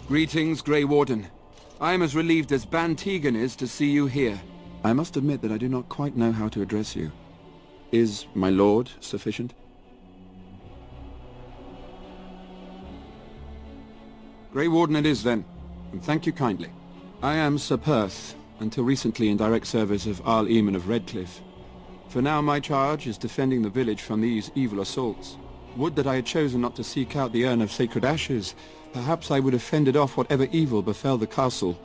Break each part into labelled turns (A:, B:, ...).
A: Greetings, Grey Warden. I am as relieved as Ban Tegan is to see you here. I must admit that I do not quite know how to address you. Is my lord sufficient? Grey Warden it is then, and thank you kindly. I am Sir Perth, until recently in direct service of Arl Eamon of Redcliffe. For now my charge is defending the village from these evil assaults. Would that I had chosen not to seek out the urn of sacred ashes. Perhaps I would have fended off whatever evil befell the castle,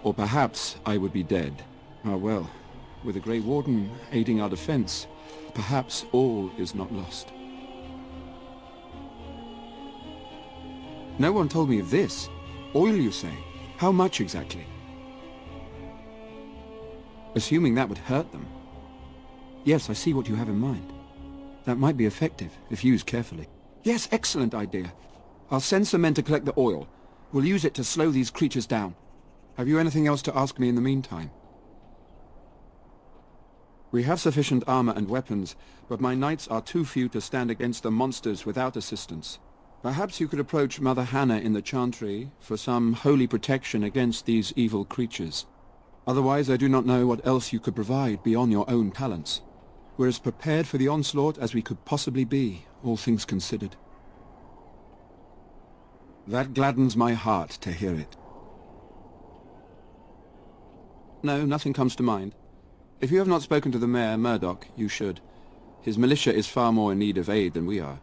A: or perhaps I would be dead. Ah well, with the Grey Warden aiding our defense, perhaps all is not lost. No one told me of this. Oil, you say? How much exactly? Assuming that would hurt them. Yes, I see what you have in mind. That might be effective, if used carefully. Yes, excellent idea. I'll send some men to collect the oil. We'll use it to slow these creatures down. Have you anything else to ask me in the meantime? We have sufficient armor and weapons, but my knights are too few to stand against the monsters without assistance. Perhaps you could approach Mother Hannah in the Chantry for some holy protection against these evil creatures. Otherwise, I do not know what else you could provide beyond your own talents. We're as prepared for the onslaught as we could possibly be, all things considered. That gladdens my heart to hear it. No, nothing comes to mind. If you have not spoken to the Mayor, Murdoch, you should. His militia is far more in need of aid than we are.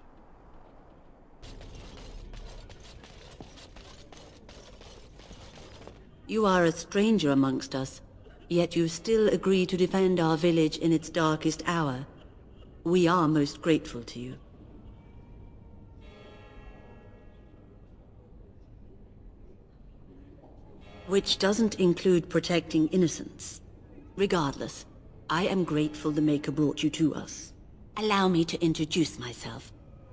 B: You are a stranger amongst us, yet you still agree to defend our village in its darkest hour. We are most grateful to you. Which doesn't include protecting innocents. Regardless, I am grateful the Maker brought you to us. Allow me to introduce myself.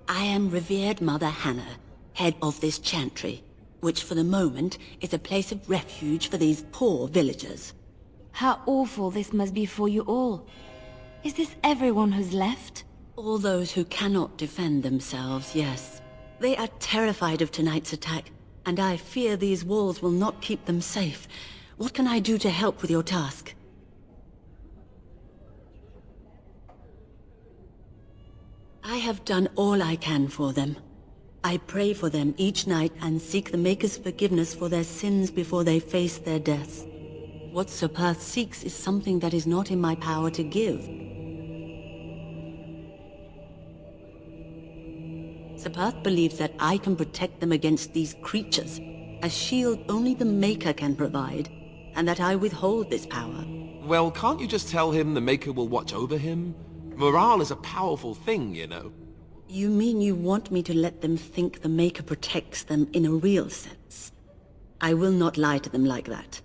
B: I am revered Mother Hannah, head of this chantry, which for the moment is a place of refuge for these poor villagers.
C: How awful this must be for you all. Is this everyone who's left?
B: All those who cannot defend themselves, yes. They are terrified of tonight's attack, and I fear these walls will not keep them safe. What can I do to help with your task? I have done all I can for them. I pray for them each night and seek the Maker's forgiveness for their sins before they face their deaths. What Sir Perth seeks is something that is not in my power to give. Sir Perth believes that I can protect them against these creatures, a shield only the Maker can provide, and that I withhold this power.
D: Well, can't you just tell him the Maker will watch over him? Morale is a powerful thing, you know.
B: You mean you want me to let them think the Maker protects them in a real sense? I will not lie to them like that.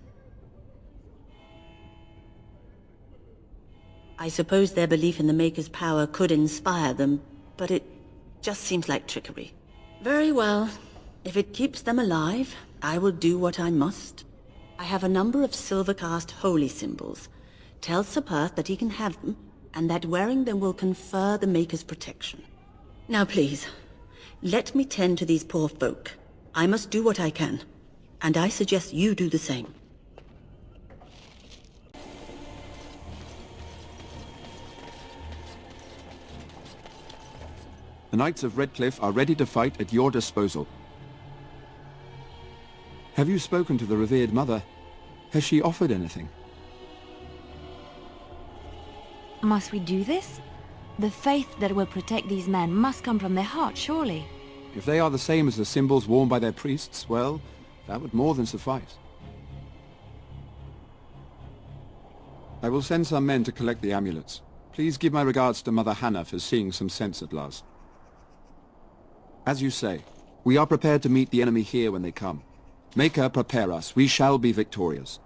B: I suppose their belief in the Maker's power could inspire them, but it just seems like trickery. Very well. If it keeps them alive, I will do what I must. I have a number of silver-cast holy symbols. Tell Sir Perth that he can have them, and that wearing them will confer the Maker's protection. Now please, let me tend to these poor folk. I must do what I can, and I suggest you do the same.
A: The Knights of Redcliffe are ready to fight at your disposal. Have you spoken to the revered Mother? Has she offered anything?
C: Must we do this? The faith that will protect these men must come from their heart, surely.
A: If they are the same as the symbols worn by their priests, well, that would more than suffice. I will send some men to collect the amulets. Please give my regards to Mother Hannah for seeing some sense at last. As you say, we are prepared to meet the enemy here when they come. Maker, prepare us. We shall be victorious.